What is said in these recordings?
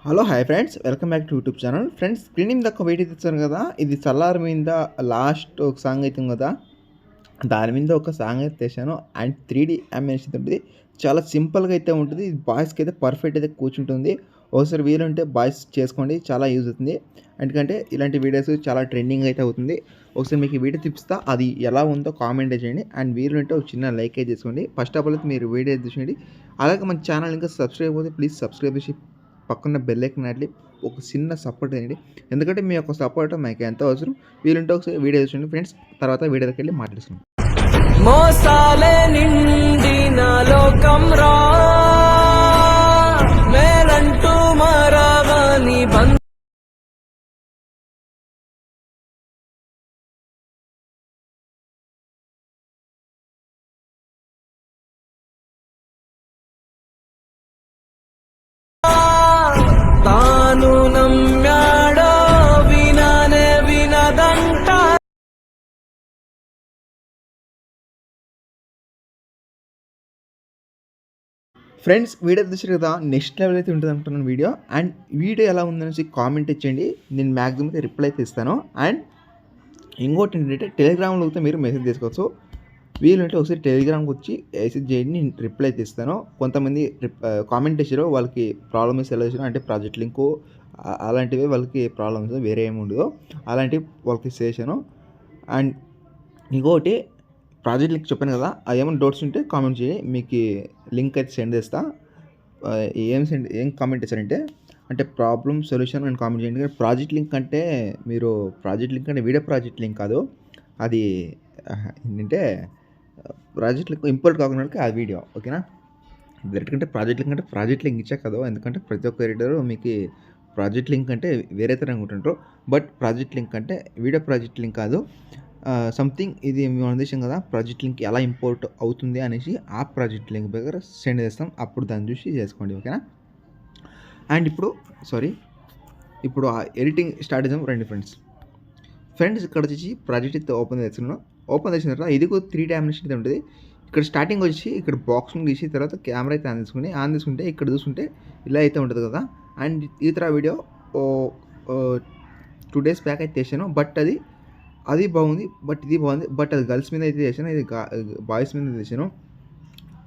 Hello hi friends, welcome back to YouTube channel. Friends, screening దాకా wait తెచ్చాను కదా. ఇది సల్లార్ మీద లాస్ట్ ఒక సాంగ్ అవుతుంది కదా, దాని మీద ఒక సాంగ్ అయితే తెచ్చాను. అండ్ 3D యానిమేషన్ ఉంటుంది. చాలా సింపుల్గా అయితే ఉంటుంది. బాయ్స్కి అయితే పర్ఫెక్ట్ అయితే కూర్చుంటుంది. ఒకసారి వీలుంటే బాయ్స్ చేసుకోండి, చాలా యూజ్ అవుతుంది. ఎందుకంటే ఇలాంటి వీడియోస్ చాలా ట్రెండింగ్ అయితే అవుతుంది. ఒకసారి మీకు ఈ వీడియో చూపిస్తా, అది ఎలా ఉందో కామెంట్ చేయండి. అండ్ వీలుంటే ఒక చిన్న లైక్ అయితే చేసుకోండి. ఫస్ట్ ఆఫ్ ఆల్ అయితే మీరు వీడియో చూసేయండి. అలాగే మన ఛానల్ ఇంకా సబ్స్క్రైబ్ అయిపోతే ప్లీజ్ సబ్స్క్రైబ్ చేసి పక్కన బెల్ ఐకాన్ యాడ్లి ఒక చిన్న సపోర్ట్ చేయండి. ఎందుకంటే మీ యొక్క సపోర్ట్ మాకు ఎంతో అవసరం. వీలుంటే ఒకసారి వీడియో చూడండి ఫ్రెండ్స్. తర్వాత వీడియోకి వెళ్ళి మాట్లాడుతున్నాం. మోసాలే నిండిన లోకం రా, మేలంటూ మరవని తాను నమ్మాడో విననే వినదంట. ఫ్రెండ్స్, వీడియో చూసారు కదా, నెక్స్ట్ లెవెల్ అయితే ఉంటుంది అనుకుంటున్నాను వీడియో. అండ్ వీడియో ఎలా ఉందనేసి కామెంట్ ఇచ్చేయండి. నేను మ్యాక్సిమం అయితే రిప్లై అయితే ఇస్తాను. అండ్ ఇంకోటి ఏంటంటే టెలిగ్రామ్లో అయితే మీరు మెసేజ్ చేసుకోవచ్చు. వీలుంటే ఒకసారి టెలిగ్రామ్కి వచ్చి మెసేజ్ చేయండి, నేను రిప్లై అయితే ఇస్తాను. కొంతమంది కామెంట్ చేశారు, వాళ్ళకి ప్రాబ్లమ్ సొల్యూషన్ అంటే ప్రాజెక్ట్ లింకు అలాంటివి వాళ్ళకి ప్రాబ్లమ్స్ వేరే ఏమి ఉండదు, అలాంటివి వాళ్ళకి చేశాను. అండ్ ఇంకోటి ప్రాజెక్ట్ లింక్ చెప్పాను కదా, అది ఏమైనా డౌట్స్ ఉంటే కామెంట్ చేయండి, మీకు లింక్ అయితే సెండ్ చేస్తా. ఏం కామెంట్ చేశారంటే అంటే ప్రాబ్లమ్ సొల్యూషన్ అని కామెంట్ చేయండి. ప్రాజెక్ట్ లింక్ అంటే మీరు ప్రాజెక్ట్ లింక్ అంటే వీడియో ప్రాజెక్ట్ లింక్ కాదు, అది ఏంటంటే ప్రాజెక్ట్ లింక్ ఇంపోర్ట్ కాకుండా ఆ వీడియో, ఓకేనా. డైరెక్ట్ అంటే ప్రాజెక్ట్ లింక్ ఇచ్చా కదా, ఎందుకంటే ప్రతి ఒక్క ఎడిటర్ మీకు ప్రాజెక్ట్ లింక్ అంటే వేరే తరంగా ఉంటుంటారు. బట్ ప్రాజెక్ట్ లింక్ అంటే వీడియో ప్రాజెక్ట్ లింక్ కాదు, సంథింగ్. ఇది మేము అందించాం కదా, ప్రాజెక్ట్ లింక్ ఎలా ఇంపోర్ట్ అవుతుంది అనేసి ఆ ప్రాజెక్ట్ లింక్ దగ్గర సెండ్ చేస్తాం, అప్పుడు దాన్ని చూసి చేసుకోండి, ఓకేనా. అండ్ ఇప్పుడు ఆ ఎడిటింగ్ స్టార్ట్ చేద్దాం రండి ఫ్రెండ్స్. ఇక్కడ వచ్చి ప్రాజెక్ట్ అయితే ఓపెన్ చేసిన తర్వాత ఇది 3D యానిమేషన్ అయితే ఉంటుంది. ఇక్కడ స్టార్టింగ్ వచ్చి ఇక్కడ బాక్సింగ్ తీసి తర్వాత కెమెరా అయితే ఆన్ తీసుకుంటే ఇక్కడ చూసుకుంటే ఇలా అయితే ఉంటుంది కదా. అండ్ ఈ తర వీడియో 2 days బ్యాక్ అయితే చేశాను. బట్ అది బాగుంది, బట్ ఇది బాగుంది. బట్ అది గర్ల్స్ మీద అయితే చేశాను, ఇది బాయ్స్ మీద చేశాను.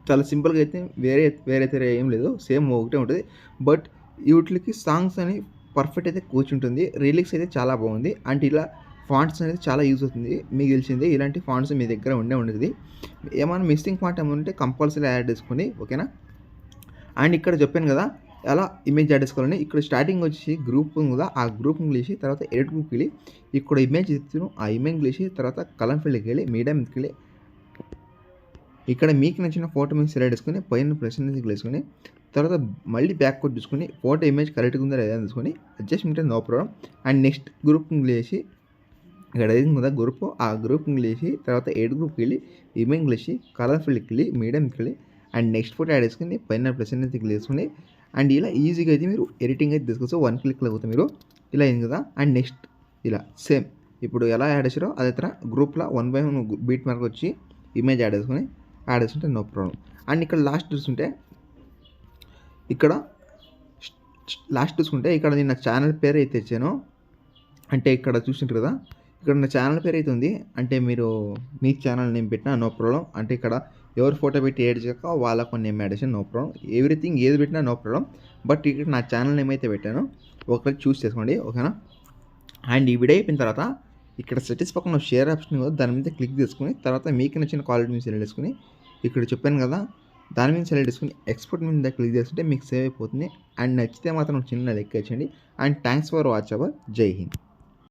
చాలా సింపుల్గా అయితే వేరే ఏం లేదు, సేమ్ ఒకటే ఉంటుంది. బట్ వీటికి సాంగ్స్ అని పర్ఫెక్ట్ అయితే కూర్చుంటుంది. రిలీక్స్ అయితే చాలా బాగుంది. అండ్ ఇలా ఫాంట్స్ అనేది చాలా యూజ్ అవుతుంది. మీకు తెలిసింది, ఇలాంటి ఫాంట్స్ మీ దగ్గర ఉండేది. ఏమైనా మిస్సింగ్ ఫాంట్ ఏమైనా ఉంటే కంపల్సరీ యాడ్ చేసుకోండి, ఓకేనా. అండ్ ఇక్కడ చెప్పాను కదా ఎలా ఇమేజ్ యాడ్ చేసుకోవాలని. ఇక్కడ స్టార్టింగ్ వచ్చి గ్రూప్ ఉంది కదా, ఆ గ్రూప్ ఇంగ్లీష్ తర్వాత ఎడిట్ గ్రూప్కి వెళ్ళి ఇక్కడ ఇమేజ్ ఇస్తున్నాను, ఆ ఇమేజ్ ఇంగ్లీష్ తర్వాత కలం ఫీల్డ్కి వెళ్ళి మీడియం మీదకి వెళ్ళి ఇక్కడ మీకు నచ్చిన ఫోటో మీకు సెలెక్ట్ చేసుకుని పైన ప్రెసెంట్ వేసుకొని తర్వాత మళ్ళీ బ్యాక్ కొట్టి చూసుకొని ఫోటో ఇమేజ్ కరెక్ట్గా ఉందా లేదా తీసుకొని adjustment no problem. And next group వేసి ఇక్కడ ఏది కదా గ్రూప్, ఆ గ్రూప్ వేసి తర్వాత ఎయిట్ గ్రూప్కి వెళ్ళి ఇమేజ్ వేసి కలర్ ఫీల్డ్కి వెళ్ళి మీడియంకి వెళ్ళి అండ్ నెక్స్ట్ ఫోటో యాడ్ చేసుకుని పైన ప్రెసెంట్ వేసుకుని అండ్ ఇలా ఈజీగా అయితే మీరు ఎడిటింగ్ అయితే తీసుకోవచ్చు. 1 క్లిక్లో అవుతుంది మీరు ఇలా అయింది కదా. అండ్ నెక్స్ట్ ఇలా సేమ్ ఇప్పుడు ఎలా యాడ్ చేసారో అదే తర గ్రూప్లో 1 by 1 బీట్ మార్క్ వచ్చి ఇమేజ్ యాడ్ చేసుకుంటే నో ప్రాబ్లం. అండ్ ఇక్కడ లాస్ట్ చూసుకుంటే ఇక్కడ నేను నా ఛానల్ పేరు అయితే ఇచ్చాను. అంటే ఇక్కడ చూసింటారు కదా, ఇక్కడ నా ఛానల్ పేరు అయితే ఉంది. అంటే మీరు మీ ఛానల్ నేమ్ పెట్టినా నో ప్రాబ్లం. అంటే ఇక్కడ ఎవరు ఫోటో పెట్టి యాడ్ చేయక వాళ్ళకు నేమ్ యాడ్ చేసిన నో ప్రాబ్లం. ఎవ్రీథింగ్ ఏది పెట్టినా నో ప్రాబ్లం. బట్ ఇక్కడ నా ఛానల్ నేమ్ అయితే పెట్టాను, ఒకరికి చూస్ చేసుకోండి, ఓకేనా. అండ్ ఈ వీడియో అయిపోయిన తర్వాత ఇక్కడ సెటిల్స్ పక్కన షేర్ ఆప్షన్ దాని మీద క్లిక్ చేసుకుని తర్వాత మీకు నచ్చిన క్వాలిటీ మీద సెలెక్ట్ చేసుకుని ఇక్కడ చెప్పాను కదా దాని మీద సెలెక్ట్ చేసుకుని ఎక్స్పోర్ట్ మీద క్లిక్ చేసుకుంటే మీకు సేవ్ అయిపోతుంది. అండ్ నచ్చితే మాత్రం చిన్న లైక్ చేయండి. And thanks for watch our. జై హింద్.